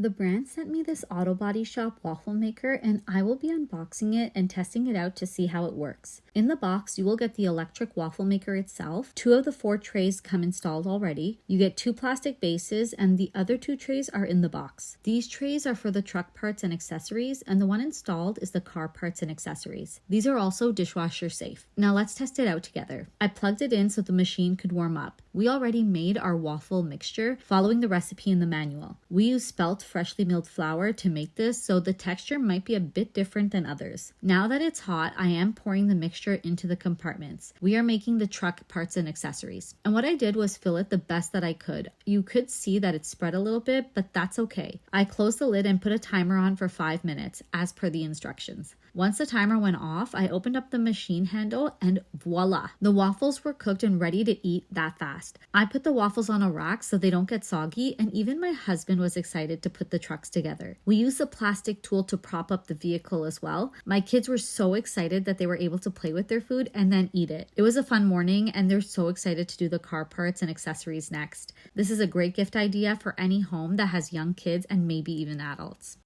The brand sent me this Auto Body Shop waffle maker, and I will be unboxing it and testing it out to see how it works. In the box, you will get the electric waffle maker itself. 2 of the 4 trays come installed already. You get 2 plastic bases, and the other 2 trays are in the box. These trays are for the truck parts and accessories, and the one installed is the car parts and accessories. These are also dishwasher safe. Now let's test it out together. I plugged it in so the machine could warm up. We already made our waffle mixture following the recipe in the manual. We use spelt freshly milled flour to make this, so the texture might be a bit different than others. Now that it's hot, I am pouring the mixture into the compartments. We are making the truck parts and accessories. And what I did was fill it the best that I could. You could see that it spread a little bit, but that's okay. I closed the lid and put a timer on for 5 minutes, as per the instructions. Once the timer went off, I opened up the machine handle and voila! The waffles were cooked and ready to eat that fast. I put the waffles on a rack so they don't get soggy, and even my husband was excited to put the trucks together. We used a plastic tool to prop up the vehicle as well. My kids were so excited that they were able to play with their food and then eat it. It was a fun morning, and they're so excited to do the car parts and accessories next. This is a great gift idea for any home that has young kids and maybe even adults.